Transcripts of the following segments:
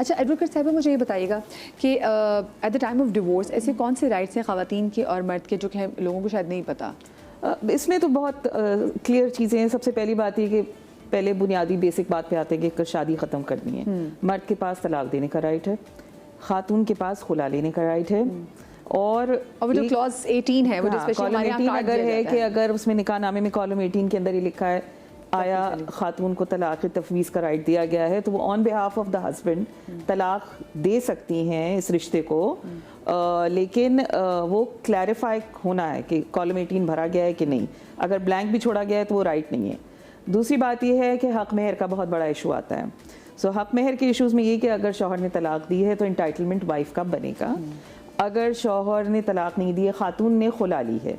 अच्छा एडवोकेट साहिबा, मुझे ये बताइएगा कि at the time of divorce ऐसे कौन से राइट्स हैं ख़वातीन के और मर्द के जो कि लोगों को शायद नहीं पता? इसमें तो बहुत क्लियर चीज़ें हैं। सबसे पहली बात ये कि पहले बुनियादी बेसिक बात पे आते हैं कि शादी ख़त्म करनी है, मर्द के पास तलाक देने का राइट है, खातून के पास खुला लेने का राइट है, और वो जो क्लॉज 18 है वो जो स्पेशली हमारे यहाँ कार्ड अगर है कि अगर उसमें निकाहनामे में कॉलम 18 के अंदर ही लिखा है आया खातून को तलाक तफवीज़ का राइट दिया गया है, तो वो on behalf of the husband तलाक दे सकती हैं इस रिश्ते को। लेकिन वो क्लैरिफाई होना है कि कॉलम 18 भरा गया है कि नहीं। अगर ब्लैंक भी छोड़ा गया है तो वो राइट नहीं है। दूसरी बात यह है कि हक मेहर का बहुत बड़ा इशू आता है। सो हक मेहर के इशूज़ में ये कि अगर शौहर ने तलाक दी है तो इंटाइटलमेंट वाइफ का बनेगा। अगर शौहर ने तलाक नहीं दी है, खातून ने खुला ली है,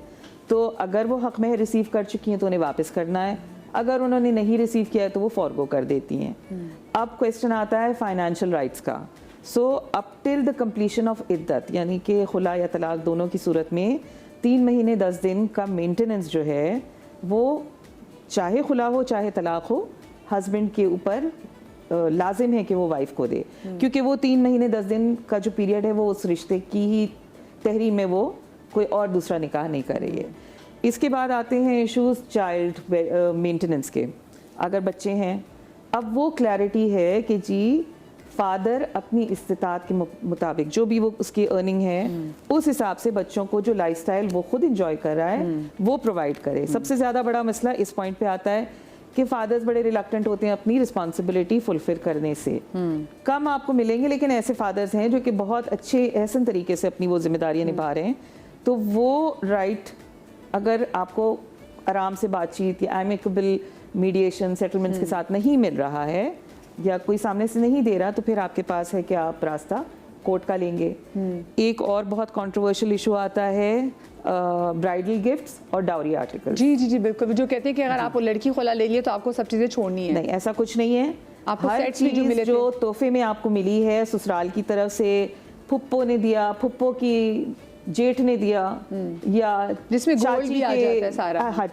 तो अगर वो हक मेहर रिसीव कर चुकी हैं तो उन्हें वापस करना है। अगर उन्होंने नहीं रिसीव किया है तो वो फॉरगो कर देती हैं। अब क्वेश्चन आता है फाइनेंशियल राइट्स का। So up till the completion of इद्दत, यानी कि खुला या तलाक दोनों की सूरत में 3 महीने 10 दिन का मेंटेनेंस जो है वो चाहे खुला हो चाहे तलाक हो, हस्बैंड के ऊपर लाजिम है कि वो वाइफ को दे, क्योंकि वो 3 महीने 10 दिन का जो पीरियड है वो उस रिश्ते की ही तहरीम में वो कोई और दूसरा निकाह नहीं कर रही है। इसके बाद आते हैं इश्यूज चाइल्ड मेंटेनेंस के। अगर बच्चे हैं, अब वो क्लैरिटी है कि जी फादर अपनी इस्तिताअत के मुताबिक जो भी वो उसकी अर्निंग है उस हिसाब से बच्चों को जो लाइफस्टाइल वो खुद इंजॉय कर रहा है वो प्रोवाइड करे। सबसे ज़्यादा बड़ा मसला इस पॉइंट पे आता है कि फादर्स बड़े रिलक्टेंट होते हैं अपनी रिस्पॉन्सिबिलिटी फुलफिल करने से। कम आपको मिलेंगे, लेकिन ऐसे फादर्स हैं जो कि बहुत अच्छे एहसन तरीके से अपनी वो जिम्मेदारियाँ निभा रहे हैं। तो वो राइट अगर आपको आराम से बातचीत या एमिकेबल मीडिएशन सेटलमेंट्स के साथ नहीं मिल रहा है या कोई सामने से नहीं दे रहा, तो फिर आपके पास है कि आप रास्ता कोर्ट का लेंगे। एक और बहुत कंट्रोवर्शियल इशू आता है ब्राइडल गिफ्ट्स और डाउरी आर्टिकल। जी जी जी बिल्कुल, जो कहते हैं कि अगर आप वो लड़की खुला ले लिए तो आपको सब चीज़ें छोड़नी है। नहीं, ऐसा कुछ नहीं है। आपको हर चीज़ जो तोहफे में आपको मिली है ससुराल की तरफ से, फुप्पो ने दिया, फुप्पो की जेठ ने दिया, या जिसमें गोल्ड भी आ जाता है सारा, हर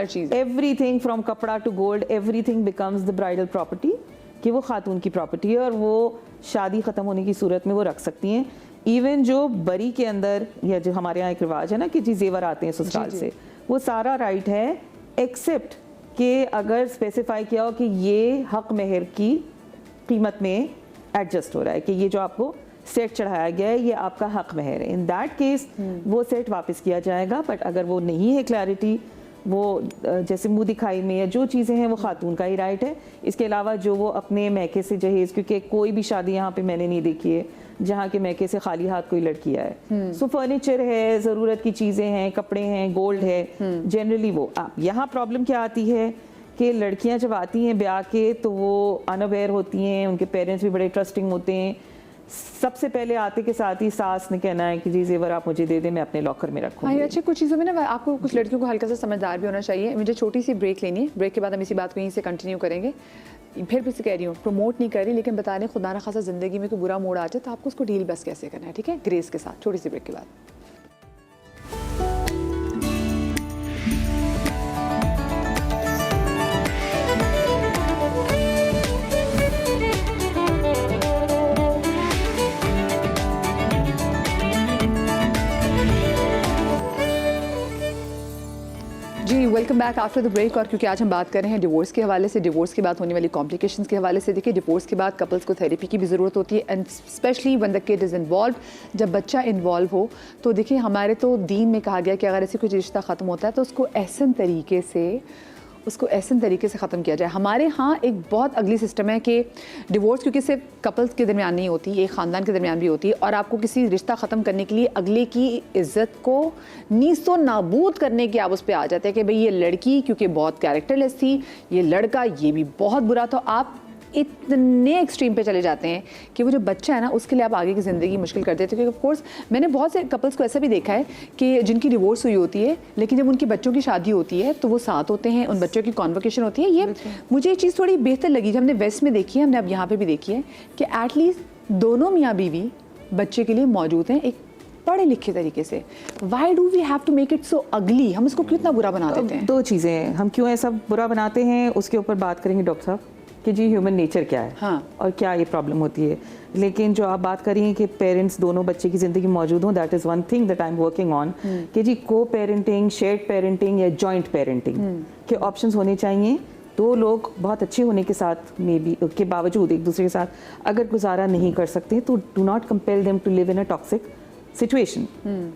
चीज़ एवरीथिंग फ्रॉम कपड़ा to gold, everything becomes the bridal property, कि वो खातून की प्रॉपर्टी है और वो शादी ख़त्म होने की सूरत में वो रख सकती हैं। इवन जो बरी के अंदर या जो हमारे यहाँ एक रिवाज है ना कि जी जेवर आते हैं ससुराल से, वो सारा राइट है एक्सेप्ट कि अगर स्पेसिफाई किया हो कि ये हक मेहर की कीमत में एडजस्ट हो रहा है, कि ये जो आपको सेट चढ़ाया गया है ये आपका हक मेहर है। इन दैट केस वो सेट वापस किया जाएगा। बट अगर वो नहीं है क्लैरिटी, वो जैसे मुंह दिखाई में या जो चीज़ें हैं वो खातून का ही राइट है। इसके अलावा जो वो अपने मैके से जहेज, क्योंकि कोई भी शादी यहाँ पे मैंने नहीं देखी है जहाँ के मैके से खाली हाथ कोई लड़की आए। सो फर्नीचर है, ज़रूरत की चीज़ें हैं, कपड़े हैं, गोल्ड है, जनरली वो यहाँ प्रॉब्लम क्या आती है कि लड़कियाँ जब आती हैं ब्याह के तो वो अनअवेयर होती हैं, उनके पेरेंट्स भी बड़े ट्रस्टिंग होते हैं। सबसे पहले आते के साथ ही सास ने कहना है कि जी जेवर आप मुझे दे दें, मैं अपने लॉकर में रखूँगी। हाँ, अच्छे कुछ चीज़ों में ना आपको कुछ लड़कियों को हल्का सा समझदार भी होना चाहिए। मुझे छोटी सी ब्रेक लेनी है, ब्रेक के बाद हम इसी बात को यहीं से कंटिन्यू करेंगे। फिर से कह रही हूँ, प्रमोट नहीं कर रही, लेकिन बता रहे खुदा ना खासा ज़िंदगी में कोई बुरा मोड़ आ जाए तो आपको उसको डील बस कैसे करना है, ठीक है, ग्रेस के साथ। छोटी सी ब्रेक के बाद जी welcome back after the break. और क्योंकि आज हम बात कर रहे हैं डिवोर्स के हवाले से, डिवोर्स के बाद होने वाली कॉम्प्लिकेशंस के हवाले से। देखिए, डिवोर्स के बाद कपल्स को थेरेपी की भी ज़रूरत होती है, and specially when the kid is involve, जब बच्चा इन्वॉल्व हो। तो देखिए, हमारे तो दीन में कहा गया कि अगर ऐसी कोई रिश्ता ख़त्म होता है तो उसको एहसन तरीके से ख़त्म किया जाए। हमारे यहाँ एक बहुत अगली सिस्टम है कि डिवोर्स क्योंकि सिर्फ कपल्स के दरमियान नहीं होती, एक ख़ानदान के दरमियान भी होती है, और आपको किसी रिश्ता ख़त्म करने के लिए अगले की इज़्ज़त को नीस्तो नाबूद करने के आप उस पर आ जाते हैं कि भाई ये लड़की क्योंकि बहुत कैरेक्टरलेस थी, ये लड़का ये भी बहुत बुरा था। आप इतने एक्सट्रीम पे चले जाते हैं कि वो जो बच्चा है ना उसके लिए आप आगे की ज़िंदगी मुश्किल कर देते हैं। क्योंकि ऑफ कोर्स मैंने बहुत से कपल्स को ऐसा भी देखा है कि जिनकी डिवोर्स हुई होती है, लेकिन जब उनके बच्चों की शादी होती है तो वो साथ होते हैं, उन बच्चों की कॉन्वोकेशन होती है। ये मुझे ये चीज़ थोड़ी बेहतर लगी जब हमने वेस्ट में देखी है, हमने अब यहाँ पर भी देखी है कि एटलीस्ट दोनों मियाँ बीवी बच्चे के लिए मौजूद हैं एक पढ़े लिखे तरीके से। Why do we have to make it so ugly? हम इसको कितना बुरा बना देते हैं? दो चीज़ें हैं, हम क्यों ऐसा बुरा बनाते हैं उसके ऊपर बात करेंगे डॉक्टर साहब। कि जी ह्यूमन नेचर क्या है हाँ। और क्या ये प्रॉब्लम होती है। लेकिन जो आप बात करिए कि पेरेंट्स दोनों बच्चे की ज़िंदगी मौजूद हों, that is one thing that I am working on, कि जी को पेरेंटिंग, शेयर्ड पेरेंटिंग या जॉइंट पेरेंटिंग के ऑप्शंस होने चाहिए। दो लोग बहुत अच्छे होने के साथ मे बी के बावजूद एक दूसरे के साथ अगर गुजारा नहीं कर सकते तो do not compel them to live in a toxic situation.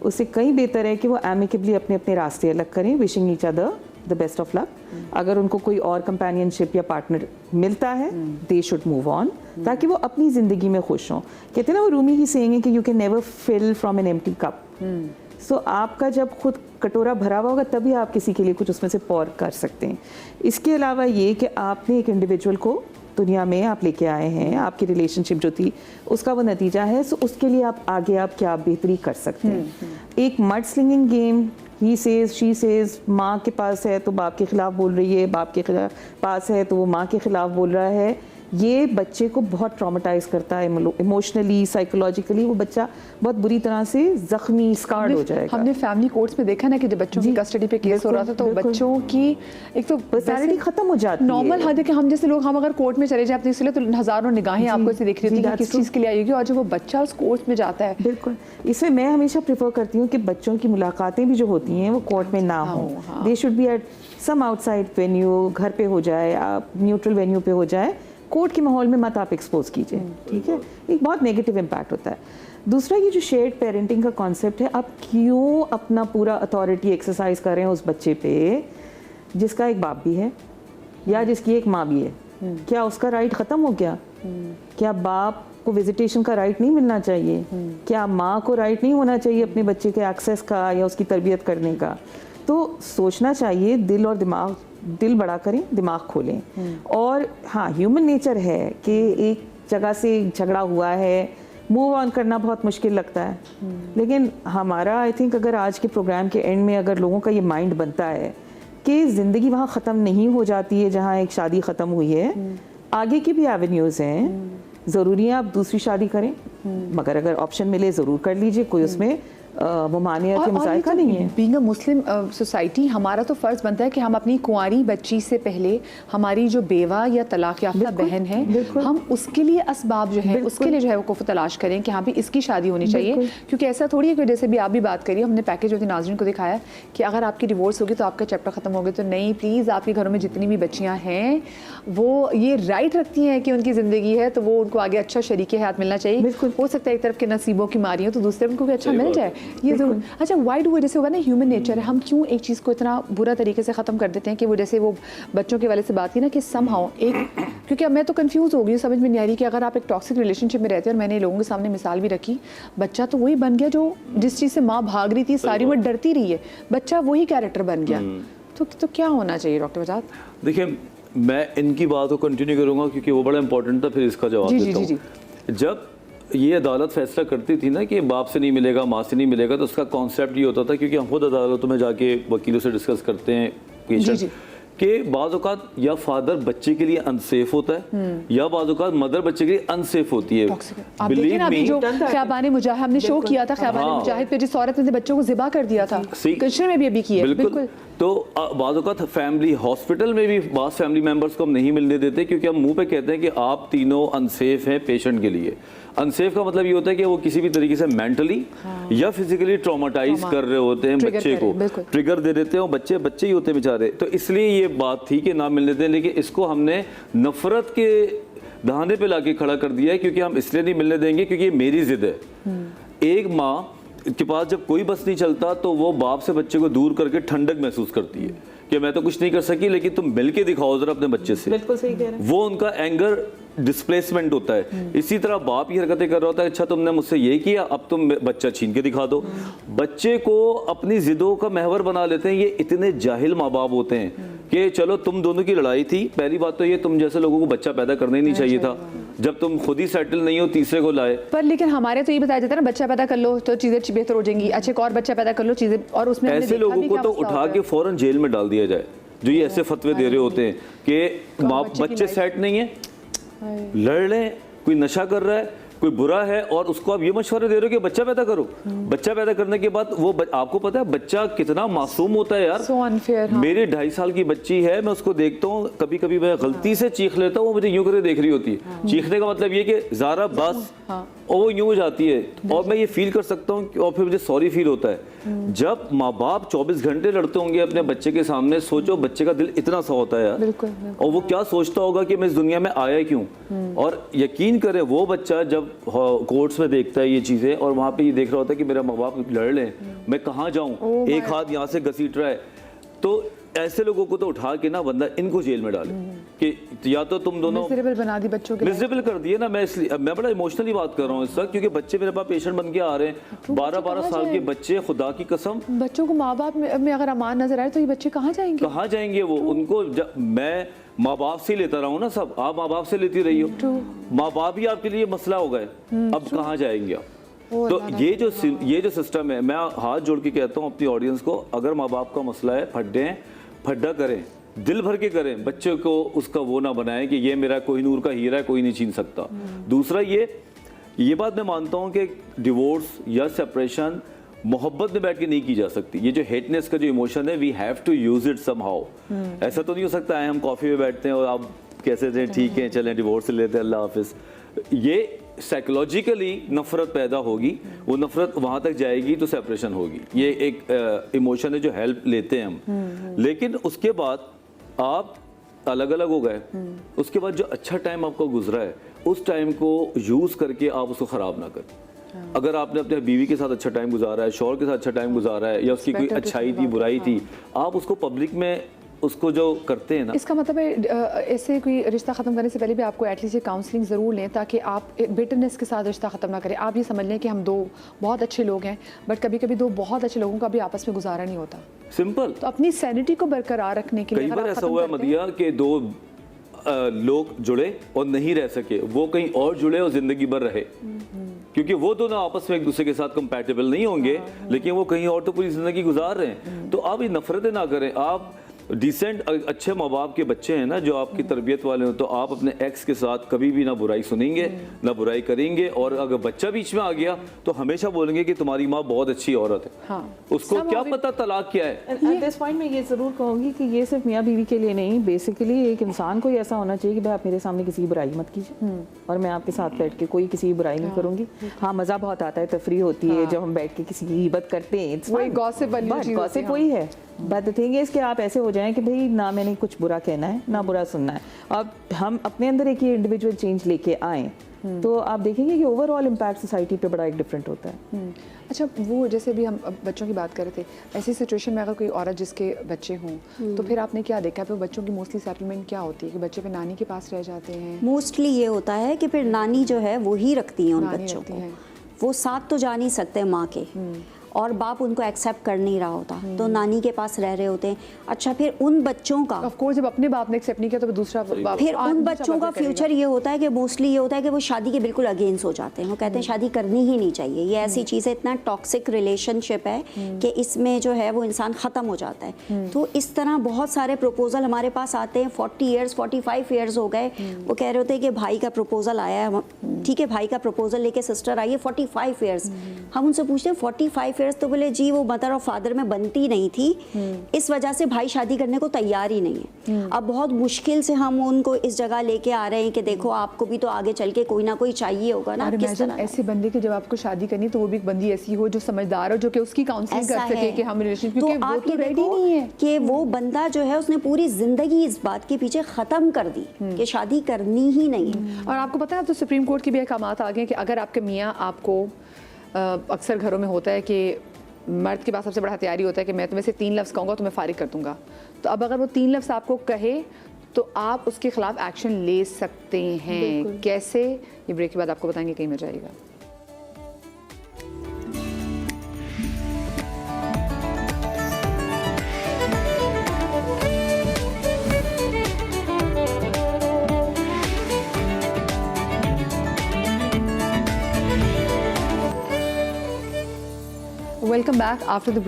उससे कहीं बेहतर है कि वो एमिकेबली अपने अपने रास्ते अलग करें, wishing each other the best of luck. अगर उनको कोई और कंपेनियनशिप या पार्टनर मिलता है दे शुड मूव ऑन, ताकि वो अपनी ज़िंदगी में खुश हों। कहते हैं ना वो रूमी ही सेइंग है कि you can never fill from an empty cup. So आपका जब खुद कटोरा भरा हुआ होगा तभी आप किसी के लिए कुछ उसमें से पौर कर सकते हैं। इसके अलावा ये कि आपने एक इंडिविजुअल को दुनिया में आप लेके आए हैं, आपकी रिलेशनशिप जो थी उसका वो नतीजा है, सो उसके लिए आप आगे आप क्या बेहतरी कर सकते हैं। एक mud slinging game, he says she says, माँ के पास है तो बाप के खिलाफ बोल रही है, बाप के पास है तो वो माँ के खिलाफ बोल रहा है, ये बच्चे को बहुत ट्रॉमेटाइज करता है इमोशनली, साइकोलॉजिकली। वो बच्चा बहुत बुरी तरह से जख्मी, स्कार्ड हो जाएगा। हमने फैमिली कोर्ट्स में देखा ना कि जब बच्चों की कस्टडी पे केस हो रहा था तो बच्चों की एक तो पर्सनैलिटी खत्म हो जाती है। नॉर्मल हाँ देखिए हम जैसे लोग, हम अगर कोर्ट में चले जाए अपने इसलिए तो हजारों निगाहें आपको ऐसे देख रही होती है कि किस चीज़ के लिए आएगी, और जब वो बच्चा उस कोर्ट में जाता है। बिल्कुल, इसमें मैं हमेशा प्रेफर करती हूँ कि बच्चों की मुलाकातें भी जो होती हैं वो कोर्ट में ना हो, they should be at some outside venue, घर पे हो जाए, आप न्यूट्रल वेन्यू पे हो जाए, कोर्ट के माहौल में मत आप एक्सपोज कीजिए, ठीक है। एक बहुत नेगेटिव इम्पैक्ट होता है। दूसरा ये जो शेयर्ड पेरेंटिंग का कॉन्सेप्ट है, आप क्यों अपना पूरा अथॉरिटी एक्सरसाइज कर रहे हैं उस बच्चे पे जिसका एक बाप भी है या जिसकी एक माँ भी है? क्या उसका राइट ख़त्म हो गया? क्या बाप को विजिटेशन का राइट नहीं मिलना चाहिए? क्या माँ को राइट नहीं होना चाहिए अपने बच्चे के एक्सेस का या उसकी तरबियत करने का? तो सोचना चाहिए, दिल और दिमाग, दिल बड़ा करें, दिमाग खोलें। और हाँ, ह्यूमन नेचर है कि एक जगह से झगड़ा हुआ है, मूव ऑन करना बहुत मुश्किल लगता है। लेकिन हमारा आई थिंक अगर आज के प्रोग्राम के एंड में अगर लोगों का ये माइंड बनता है कि ज़िंदगी वहाँ ख़त्म नहीं हो जाती है जहाँ एक शादी ख़त्म हुई है, आगे की भी एवेन्यूज़ हैं, ज़रूरी है आप दूसरी शादी करें, मगर अगर ऑप्शन मिले ज़रूर कर लीजिए, कोई उसमें वो मानिया के मसाइल का नहीं है। बीइंग अ मुस्लिम सोसाइटी हमारा तो फ़र्ज़ बनता है कि हम अपनी कुंवारी बच्ची से पहले हमारी जो बेवा या तलाक याफ्ता बहन है, हम उसके लिए असबाब जो है उसके लिए जो है वो कुफ तलाश करें कि हाँ भी इसकी शादी होनी चाहिए। क्योंकि ऐसा थोड़ी है कि जैसे भी आप भी बात करिए, हमने पैकेज जो नाज़रीन को दिखाया कि अगर आपकी डिवोर्स होगी तो आपका चैप्टर ख़त्म हो गया, तो नहीं, प्लीज़ आपके घरों में जितनी भी बच्चियाँ हैं वो ये राइट रखती हैं कि उनकी ज़िंदगी है तो वो उनको आगे अच्छा शरीके हाथ मिलना चाहिए। हो सकता है एक तरफ के नसीबों की मारी हो तो दूसरे उनको भी अच्छा मिल जाए, ये जरूर। अच्छा, वाई डू, जैसे होगा ना ह्यूमन नेचर है, हम क्यों एक चीज़ को इतना बुरा तरीके से ख़त्म कर देते हैं कि वो जैसे वो बच्चों के वाले से बात की ना कि समहाउ एक, क्योंकि अब मैं तो कंफ्यूज हो गई, समझ में नहीं आ रही कि अगर आप एक टॉक्सिक रिलेशनशिप में रहते हैं, और मैंने लोगों के सामने मिसाल भी रखी, बच्चा तो वही बन गया जो जिस चीज़ से माँ भाग रही थी, सारी उम्र डरती रही है, बच्चा वही कैरेक्टर बन गया। तो क्या होना चाहिए डॉक्टर बजाज? देखिए, मैं इनकी बात को कंटिन्यू करूंगा क्योंकि वो बड़ा इंपॉर्टेंट था, फिर इसका जवाब देता हूं। जब ये अदालत फैसला करती थी ना कि बाप से नहीं मिलेगा, माँ से नहीं मिलेगा, तो उसका कॉन्सेप्ट ये होता था, क्योंकि हम खुद अदालतों में जाके वकीलों से डिस्कस करते हैं कि बाज़ औक़ात या फादर बच्चे के लिए अनसेफ होता है या बाज़ औक़ात मदर बच्चे के लिए अनसेफ होती है। आप देखिए ना अभी जो ख़याबान मुजाहिद हमने शो किया था, ख़याबान मुजाहिद पे जिस औरत ने बच्चों को ज़िबा कर दिया था, कश्मीर में भी अभी किया है। बिल्कुल। तो बाज़ औक़ात फैमिली हॉस्पिटल में भी बाज़ फैमिली मेम्बर्स को हम नहीं मिलने देते क्योंकि हम मुंह पे कहते हैं कि आप तीनों अनसेफ हैं पेशेंट के लिए। अनसेफ का मतलब ये होता है कि वो किसी भी तरीके से मेंटली या फिजिकली ट्रॉमाटाइज कर रहे होते हैं, बच्चे को ट्रिगर दे देते हैं, बच्चे ही होते हैं बेचारे। तो इसलिए ये बात थी कि ना मिलने दें, लेकिन इसको हमने नफरत के दहाने पे लाके खड़ा कर दिया है क्योंकि हम इसलिए नहीं मिलने देंगे क्योंकि ये मेरी जिद है। एक माँ के पास जब कोई बस नहीं चलता तो वो बाप से बच्चे को दूर करके ठंडक महसूस करती है कि मैं तो कुछ नहीं कर सकी, लेकिन तुम मिलके दिखाओ जरा अपने बच्चे से। बिल्कुल सही कह रहे हैं। वो उनका एंगर डिस्प्लेसमेंट होता है। इसी तरह बाप ये हरकतें कर रहा होता है, अच्छा तुमने मुझसे ये किया, अब तुम बच्चा छीन के दिखा दो। बच्चे को अपनी जिदों का महवर बना लेते हैं। ये इतने जाहिल माँ बाप होते हैं कि चलो तुम दोनों की लड़ाई थी, पहली बात तो ये तुम जैसे लोगों को बच्चा पैदा करना ही नहीं चाहिए था, जब तुम खुद ही सेटल नहीं हो तीसरे को लाए। पर लेकिन हमारे तो ये बताया जाता है ना, बच्चा पैदा कर लो तो चीजें बेहतर हो जाएंगी, अच्छा एक और बच्चा पैदा कर लो चीजें, और उसमें ऐसे लोगों को तो उठा के फौरन जेल में डाल दिया जाए जो ये ऐसे फतवे दे रहे होते हैं कि बच्चे सेट नहीं है, लड़ लें, कोई नशा कर रहा है, कोई बुरा है और उसको आप ये मशवरे दे रहे हो कि बच्चा पैदा करो। बच्चा पैदा करने के बाद वो आपको पता है बच्चा कितना मासूम होता है यार। So unfair, हाँ। मेरी 2.5 साल की बच्ची है, मैं उसको देखता हूँ, कभी कभी मैं गलती से चीख लेता हूँ, वो मुझे यूं करके देख रही होती है। चीखने का मतलब ये कि ज़ारा बस, और वो यूं हो जाती है और मैं ये फील कर सकता हूँ और फिर मुझे सॉरी फील होता है। जब माँ बाप 24 घंटे लड़ते होंगे अपने बच्चे के सामने, सोचो बच्चे का दिल इतना सा होता है यार। बिल्कुल। और वो क्या सोचता होगा कि मैं इस दुनिया में आया क्यों। और यकीन करें वो बच्चा जब कोर्ट्स में देखता है ये चीज़ें और वहाँ पे ये देख रहा होता है कि मेरा माँ बाप लड़ लें, मैं कहाँ जाऊँ, एक हाथ यहाँ से घसीट रहा है, तो ऐसे लोगों को तो उठा के ना बंदा इनको जेल में डाले कि या तो तुम दोनों मिजरेबल बना दी बच्चों के। मिजरेबल कर दिए ना। मैं बड़ा इमोशनली बात कर रहा हूँ इस वक्त, क्योंकि बच्चे मेरे पास पेशेंट बन के आ रहे हैं, 12-12 साल के बच्चे, खुदा की कसम। बच्चों को माँ बाप में अगर अमान नजर आए तो ये बच्चे कहाँ जाएंगे? कहाँ जाएंगे वो? उनको मैं माँ बाप से लेता रहा हूँ ना, सब आप माँ बाप से लेती रही हो, माँ बाप ही आपके लिए मसला हो गए, अब कहाँ जाएंगे आप? तो ये जो सिस्टम है, मैं हाथ जोड़ के कहता हूँ अपनी ऑडियंस को, अगर माँ बाप का मसला है, फड्डा करें, दिल भर के करें, बच्चे को उसका वो ना बनाएं कि ये मेरा कोहिनूर का हीरा है, कोई नहीं छीन सकता। दूसरा ये बात मैं मानता हूँ कि डिवोर्स या सेपरेशन मोहब्बत में बैठ के नहीं की जा सकती। ये जो हेटनेस का जो इमोशन है, we have to use it somehow. ऐसा तो नहीं हो सकता है हम कॉफी में बैठते हैं और आप कैसे थे, ठीक है चलें डिवोर्स लेते हैं, अल्लाह हाफिज। ये साइकोलॉजिकली नफरत पैदा होगी, वो नफरत वहां तक जाएगी तो सेपरेशन होगी। ये एक इमोशन है जो हेल्प लेते हैं हम। लेकिन उसके बाद आप अलग अलग हो गए, उसके बाद जो अच्छा टाइम आपका गुजरा है उस टाइम को यूज करके आप उसको खराब ना करें। अगर आपने अपने बीवी के साथ अच्छा टाइम गुजारा है, शौहर के साथ अच्छा टाइम गुजारा है, या उसकी कोई अच्छाई थी, बुराई थी, आप उसको पब्लिक में उसको जो करते हैं ना, इसका मतलब है ऐसे कोई रिश्ता ख़त्म करने से पहले भी आपको एटलीस्ट ये काउंसलिंग ज़रूर लें ताकि आप बिटरनेस के साथ रिश्ता ख़त्म ना करें। आप ये समझ लें कि हम दो बहुत अच्छे लोग हैं, बट कभी कभी दो बहुत अच्छे लोगों का भी आपस में गुजारा नहीं होता। सिंपल। तो अपनी सैनिटी को बरकरार रखने के लिए कई बार ऐसा हुआ है मदिया कि दो लोग जुड़े और नहीं रह सके, वो कहीं और जुड़े और जिंदगी भर रहे, क्योंकि वो दोनों आपस में एक दूसरे के साथ कंपैटिबल नहीं होंगे, लेकिन वो कहीं और तो पूरी जिंदगी गुजार रहे हैं। तो आप ये नफरतें ना करें। आप डिसेंट अच्छे माँ बाप के बच्चे हैं ना, जो आपकी तरबियत वाले हो, तो आप अपने एक्स के साथ कभी भी ना बुराई सुनेंगे, ना बुराई करेंगे। और अगर बच्चा बीच में आ गया तो हमेशा बोलेंगे कि तुम्हारी माँ बहुत अच्छी औरत है। हाँ। उसको क्या पता तलाक क्या है। एट दिस पॉइंट मैं ये जरूर कहूंगी कि ये सिर्फ मियाँ बीवी के लिए नहीं, बेसिकली एक इंसान को ही ऐसा होना चाहिए कि भाई आप मेरे सामने किसी की बुराई मत कीजिए और मैं आपके साथ बैठ के कोई किसी की बुराई नहीं करूंगी। हाँ, मजा बहुत आता है, तफरी होती है जब हम बैठ के किसी की गिबत करते हैं, वही गॉसिप वाली चीज़ होती है। गॉसिप वही है। बट द थिंग इज कि आप ऐसे हो जाएं कि भाई ना मैंने कुछ बुरा कहना है ना बुरा सुनना है। अब हम अपने अंदर एक ये इंडिविजुअल चेंज लेके आए तो आप देखेंगे कि ओवरऑल इम्पैक्ट सोसाइटी पे बड़ा एक डिफरेंट होता है। अच्छा, वो जैसे भी हम बच्चों की बात कर रहे थे, ऐसी सिचुएशन में अगर कोई औरत जिसके बच्चे हों तो फिर आपने क्या देखा है? फिर बच्चों की मोस्टली सेटलमेंट क्या होती है कि बच्चे फिर नानी के पास रह जाते हैं? मोस्टली ये होता है कि फिर नानी जो है वो ही रखती है उन बच्चों को, वो साथ तो जा नहीं सकते माँ के, और बाप उनको एक्सेप्ट कर नहीं रहा होता तो नानी के पास रह रहे होते हैं। अच्छा, फिर उन बच्चों का ऑफ कोर्स जब अपने बाप ने एक्सेप्ट नहीं किया तो दूसरा बाप, फिर उन बच्चों का फ्यूचर ये होता है कि मोस्टली ये होता है कि वो शादी के बिल्कुल अगेंस्ट हो जाते हैं। वो कहते हैं शादी करनी ही नहीं चाहिए। ये ऐसी चीज़ है, इतना टॉक्सिक रिलेशनशिप है कि इसमें जो है वो इंसान ख़त्म हो जाता है। तो इस तरह बहुत सारे प्रपोजल हमारे पास आते हैं। 40 ईयर्स 45 ईयर्स हो गए, वो कह रहे होते हैं कि भाई का प्रपोजल आया है, ठीक है भाई का प्रपोजल लेके सिस्टर आई है, 45 ईयर्स। हम उनसे पूछते हैं 45 ईयर्स, तो बोले जी वो मदर और फादर में बनती नहीं थी, इस वजह से भाई शादी करने को तैयार ही नहीं है। अब बहुत मुश्किल से हम उनको इस जगह लेके आ रहे हैं कि देखो आपको भी तो आगे चल के कोई ना कोई चाहिए होगा ना। किस तरह ऐसे बंदे की जब आपको शादी करनी तो वो भी एक बंदी ऐसी हो जो समझदार हो, जो कि उसकी काउंसलिंग कर सके कि हम रिलेशन, क्योंकि वो तो रेडी नहीं है कि वो बंदा जो है उसने पूरी जिंदगी इस बात के पीछे खत्म कर दी कि शादी करनी ही नहीं है। और आपको पता है अब तो सुप्रीम कोर्ट की भी अहकामात आ गए कि अगर आपके मियाँ आपको, अक्सर घरों में होता है कि मर्द के पास सबसे बड़ा हथियार होता है कि मैं तुम्हें से 3 लफ्ज़ कहूँगा तो मैं फारिग कर दूंगा, तो अब अगर वो 3 लफ्ज़ आपको कहे तो आप उसके खिलाफ एक्शन ले सकते हैं। कैसे, ये ब्रेक के बाद आपको बताएंगे, कहीं मत जाइएगा। Welcome back after the break.